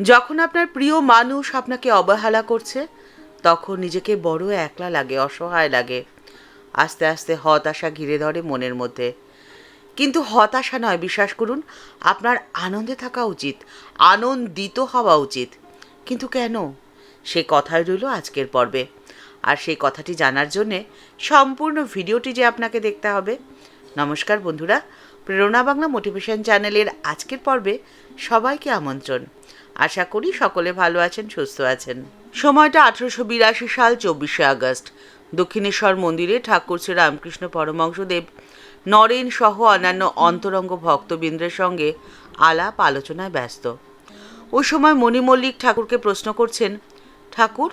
যখন আপনার প্রিয় মানুষ আপনাকে অবহেলা করছে, তখন নিজেকে বড় একলা লাগে, অসহায় লাগে। আস্তে আস্তে হতাশা ঘিরে ধরে মনের মধ্যে। কিন্তু হতাশা নয়, বিশ্বাস করুন, আপনার আনন্দে থাকা উচিত, আনন্দিত হওয়া উচিত। কিন্তু কেন? সে কথাই রইল আজকের পর্বে। আর সেই কথাটি জানার জন্যে সম্পূর্ণ ভিডিওটি যে আপনাকে দেখতে হবে। নমস্কার বন্ধুরা, প্রেরণা বাংলা মোটিভেশন চ্যানেলের আজকের পর্বে সবাইকে আমন্ত্রণ। আশা করি সকলে ভালো আছেন, সুস্থ আছেন। সময়টা 1882 সাল 24শে আগস্ট। দক্ষিণেশ্বর মন্দিরে ঠাকুর শ্রী রামকৃষ্ণ পরমহংসদেব নরেন সহ অন্যান্য অন্তরঙ্গ ভক্তবৃন্দের সঙ্গে আলাপ আলোচনায় ব্যস্ত। ওই সময় মণিমল্লিক ঠাকুরকে প্রশ্ন করছেন, ঠাকুর,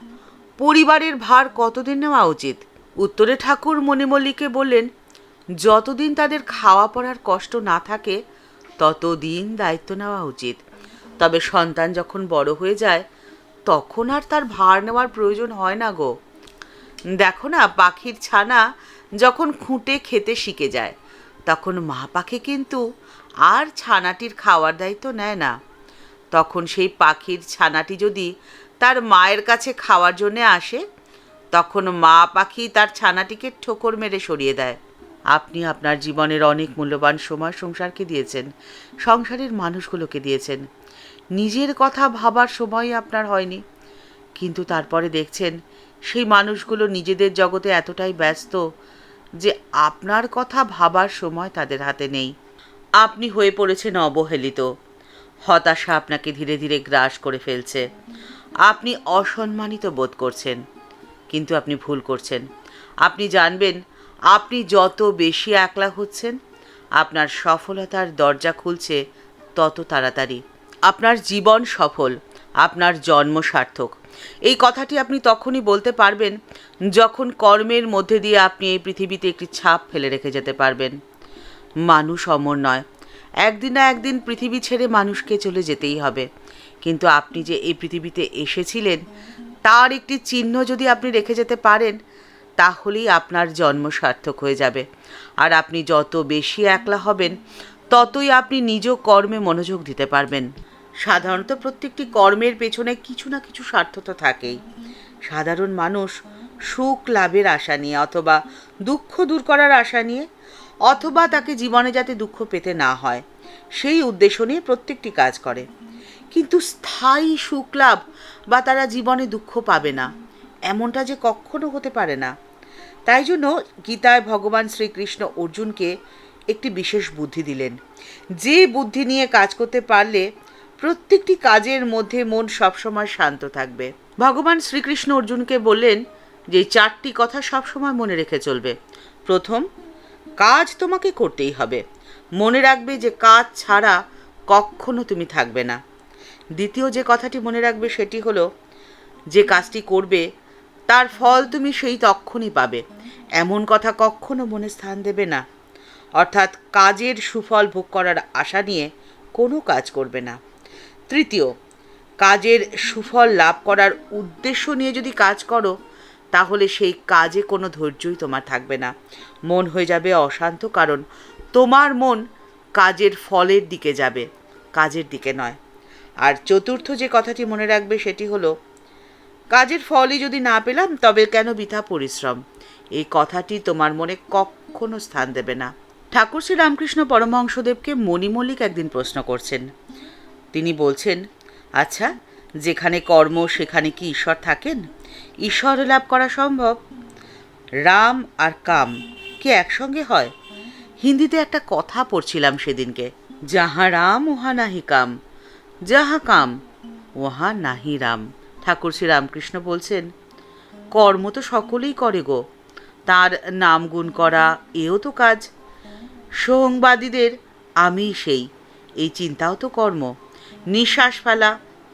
পরিবারের ভার কতদিন নেওয়া উচিত? উত্তরে ঠাকুর মণিমল্লিককে বললেন, যতদিন তাদের খাওয়া পড়ার কষ্ট না থাকে ততদিন দায়িত্ব নেওয়া উচিত। তবে সন্তান যখন বড় হয়ে যায় তখন আর তার ভার নেওয়ার প্রয়োজন হয় না গো। দেখো না, পাখির ছানা যখন খুঁটে খেতে শিখে যায় তখন মা পাখি কিন্তু আর ছানাটির খাওয়ার দায়িত্ব নেয় না। তখন সেই পাখির ছানাটি যদি তার মায়ের কাছে খাওয়ার জন্যে আসে, তখন মা পাখি তার ছানাটিকে ঠোকর মেরে সরিয়ে দেয়। আপনি আপনার জীবনের অনেক মূল্যবান সময় সংসারকে দিয়েছেন, সংসারের মানুষগুলোকে দিয়েছেন। নিজের কথা ভাবার সময় আপনার হয়নি, কিন্তু তারপরে দেখছেন সেই মানুষগুলো নিজেদের জগতে এতটাই ব্যস্ত যে আপনার কথা ভাবার সময় তাদের হাতে নেই। আপনি হয়ে পড়েছেন অবহেলিত। হতাশা আপনাকে ধীরে ধীরে গ্রাস করে ফেলছে। আপনি অসম্মানিত বোধ করছেন, কিন্তু আপনি ভুল করছেন। আপনি জানবেন, আপনি যত বেশি একলা হচ্ছেন আপনার সফলতার দরজা খুলছে তত তাড়াতাড়ি। আপনার জীবন সফল, আপনার জন্ম সার্থক। এই কথাটি আপনি তখনই বলতে পারবেন যখন কর্মের মধ্যে দিয়ে আপনি এই পৃথিবীতে একটি ছাপ ফেলে রেখে যেতে পারবেন। মানুষ অমর নয়, একদিন না একদিন পৃথিবী ছেড়ে মানুষকে চলে যেতেই হবে। কিন্তু আপনি যে এই পৃথিবীতে এসেছিলেন তার একটি চিহ্ন যদি আপনি রেখে যেতে পারেন, তাহলেই আপনার জন্ম সার্থক হয়ে যাবে। আর আপনি যত বেশি একলা হবেন ততই আপনি নিজ কর্মে মনোযোগ দিতে পারবেন। সাধারণত প্রত্যেকটি কর্মের পেছনে কিছু না কিছু স্বার্থতা থাকেই। সাধারণ মানুষ সুখ লাভের আশা নিয়ে, অথবা দুঃখ দূর করার আশা নিয়ে, অথবা তাকে জীবনে যাতে দুঃখ পেতে না হয় সেই উদ্দেশ্য নিয়ে প্রত্যেকটি কাজ করে। কিন্তু স্থায়ী সুখ লাভ বা তারা জীবনে দুঃখ পাবে না, এমনটা যে কখনো হতে পারে না। তাই জন্য গীতায় ভগবান শ্রীকৃষ্ণ অর্জুনকে একটি বিশেষ বুদ্ধি দিলেন, যে বুদ্ধি নিয়ে কাজ করতে পারলে প্রত্যেকটি কাজের মধ্যে মন সবসময় শান্ত থাকবে। ভগবান শ্রীকৃষ্ণ অর্জুনকে বললেন যে 4টি কথা সবসময় মনে রেখে চলবে। প্রথম, কাজ তোমাকে করতেই হবে। মনে রাখবে যে কাজ ছাড়া কখনো তুমি থাকবে না। দ্বিতীয় যে কথাটি মনে রাখবে সেটি হলো, যে কাজটি করবে তার ফল তুমি সেই তখনই পাবে, এমন কথা কখনো মনে স্থান দেবে না। অর্থাৎ কাজের সুফল ভোগ করার আশা নিয়ে কোনো কাজ করবে না। তৃতীয়, কাজের সুফল লাভ করার উদ্দেশ্য নিয়ে যদি কাজ করো তাহলে সেই কাজে কোনো ধৈর্যই তোমার থাকবে না, মন হয়ে যাবে অশান্ত, কারণ তোমার মন কাজের ফলের দিকে যাবে, কাজের দিকে নয়। আর চতুর্থ যে কথাটি মনে রাখবে সেটি হলো, কাজের ফলই যদি না পেলাম তবে কেন বৃথা পরিশ্রম, এই কথাটি তোমার মনে কখনো স্থান দেবে না। ঠাকুর শ্রী রামকৃষ্ণ পরমহংসদেবকে মণিমল্লিক একদিন প্রশ্ন করছেন। তিনি বলছেন, আচ্ছা, যেখানে কর্ম সেখানে কি ঈশ্বর থাকেন? ঈশ্বর লাভ করা সম্ভব? রাম আর কাম কি একসঙ্গে হয়? হিন্দিতে একটা কথা পড়ছিলাম সেদিনকে, যাহা রাম ওহা নাহি কাম, যাহা কাম ওহা নাহি রাম। ঠাকুর শ্রী রামকৃষ্ণ বলছেন, কর্ম তো সকলেই করে গো, তার নাম গুণ করা এও তো কাজ। সোহংবাদীদের আমি সেই, এই চিন্তাও তো কর্ম। নিঃশ্বাস ফেলা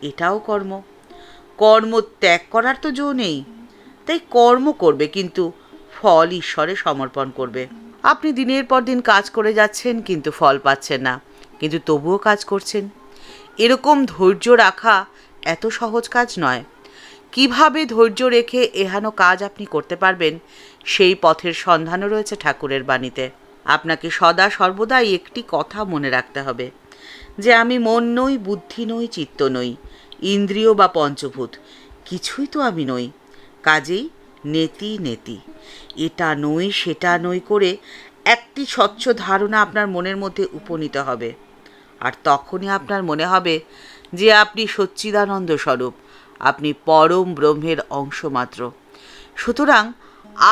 এটাও কর্ম। কর্ম ত্যাগ করার তো জো নেই, তাই কর্ম করবে, কিন্তু ফল ঈশ্বরে সমর্পণ করবে। আপনি দিনের পর দিন কাজ করে যাচ্ছেন কিন্তু ফল পাচ্ছেন না, কিন্তু তবুও কাজ করছেন। এরকম ধৈর্য রাখা এত সহজ কাজ নয়। কিভাবে ধৈর্য রেখে এহেন কাজ আপনি করতে পারবেন সেই পথের সন্ধানও রয়েছে ঠাকুরের বাণীতে। আপনাকে সদা সর্বদাই একটি কথা মনে রাখতে হবে, যে আমি মন নই, বুদ্ধি নই, চিত্ত নই, ইন্দ্রিয় বা পঞ্চভূত কিছুই তো আমি নই। কাজেই নেতি নেতি, এটা নই সেটা নই করে একটি স্বচ্ছ ধারণা আপনার মনের মধ্যে উপনীত হবে। আর তখনই আপনার মনে হবে যে আপনি সচ্চিদানন্দ স্বরূপ, আপনি পরম ব্রহ্মের অংশ মাত্র। সুতরাং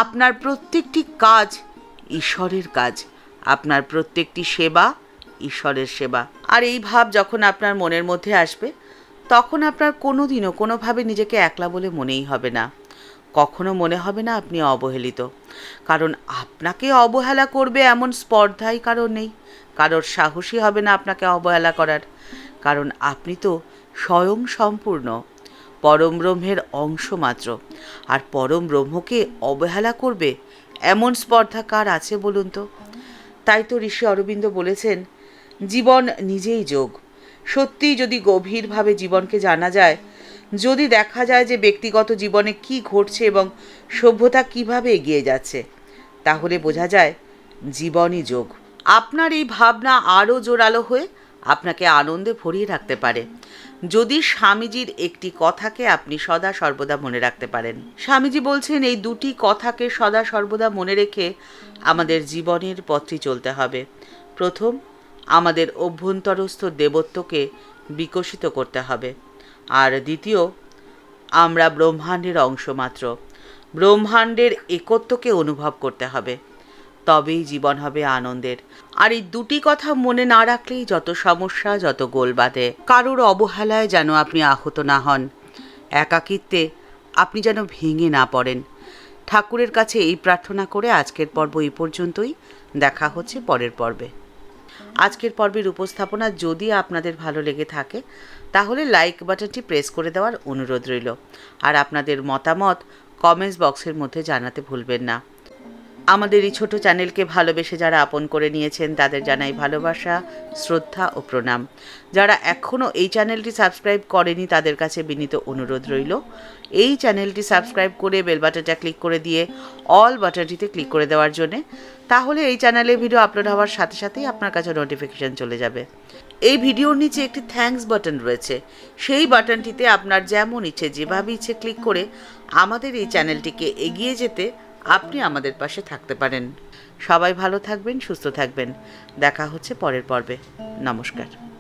আপনার প্রত্যেকটি কাজ ঈশ্বরের কাজ, আপনার প্রত্যেকটি সেবা ঈশ্বরের সেবা। আর এই ভাব যখন আপনার মনের মধ্যে আসবে, তখন আপনার কোনো দিনও কোনোভাবে নিজেকে একলা বলে মনেই হবে না। কখনো মনে হবে না আপনি অবহেলিত, কারণ আপনাকে অবহেলা করবে এমন স্পর্ধাই কারণ নেই। কারোর সাহসী হবে না আপনাকে অবহেলা করার, কারণ আপনি তো স্বয়ং সম্পূর্ণ, পরম ব্রহ্মের অংশ মাত্র। আর পরম ব্রহ্মকে অবহেলা করবে এমন স্পর্ধা কার আছে বলুন তো? তাই তো ঋষি অরবিন্দ বলেছেন, জীবন নিজেই যোগ। সত্যিই যদি গভীরভাবে জীবনকে জানা যায়, যদি দেখা যায় যে ব্যক্তিগত জীবনে কি ঘটছে এবং সভ্যতা কিভাবে এগিয়ে যাচ্ছে, তাহলে বোঝা যায় জীবনই যোগ। আপনার এই ভাবনা আরও জোরালো হয়ে আপনাকে আনন্দে ভরিয়ে রাখতে পারে, যদি স্বামীজির একটি কথাকে আপনি সদা সর্বদা মনে রাখতে পারেন। স্বামীজি বলছেন, এই দুটি কথাকে সদা সর্বদা মনে রেখে আমাদের জীবনের পথটি চলতে হবে। প্রথম, আমাদের অভ্যন্তরস্থ দেবত্বকে বিকশিত করতে হবে। আর দ্বিতীয়, আমরা ব্রহ্মাণ্ডের অংশ মাত্র, ব্রহ্মাণ্ডের একত্বকে অনুভব করতে হবে। তবেই জীবন হবে আনন্দের। আর এই দুটি কথা মনে না রাখলেই যত সমস্যা, যত গোল বাঁধে। কারোর অবহেলায় যেন আপনি আহত না হন, একাকিত্বে আপনি যেন ভেঙে না পড়েন। ঠাকুরের কাছে এই প্রার্থনা করে আজকের পর্ব এই পর্যন্তই। দেখা হচ্ছে পরের পর্বে। আজকের পর্বের উপস্থাপনা যদি আপনাদের ভালো লেগে থাকে, তাহলে লাইক বাটনটি প্রেস করে দেওয়ার অনুরোধ রইল। আর আপনাদের মতামত কমেন্টস বক্সের মধ্যে জানাতে ভুলবেন না। আমাদের এই ছোট চ্যানেলকে ভালোবেসে যারা আপন করে নিয়েছেন, তাদের জানাই ভালোবাসা, শ্রদ্ধা ও প্রণাম। যারা এখনও এই চ্যানেলটি সাবস্ক্রাইব করেনি, তাদের কাছে বিনীত অনুরোধ রইল এই চ্যানেলটি সাবস্ক্রাইব করে বেল বাটনটা ক্লিক করে দিয়ে অল বাটনটিতে ক্লিক করে দেওয়ার জন্যে। তাহলে এই চ্যানেলে ভিডিও আপলোড হওয়ার সাথে সাথেই আপনার কাছে নোটিফিকেশান চলে যাবে। এই ভিডিওর নিচে একটি থ্যাঙ্কস বাটন রয়েছে, সেই বাটনটিতে আপনার যেমন ইচ্ছে, যেভাবে ইচ্ছে ক্লিক করে আমাদের এই চ্যানেলটিকে এগিয়ে যেতে আপনি আমাদের পাশে থাকতে পারেন। সবাই ভালো থাকবেন, সুস্থ থাকবেন। দেখা হচ্ছে পরের পর্বে। নমস্কার।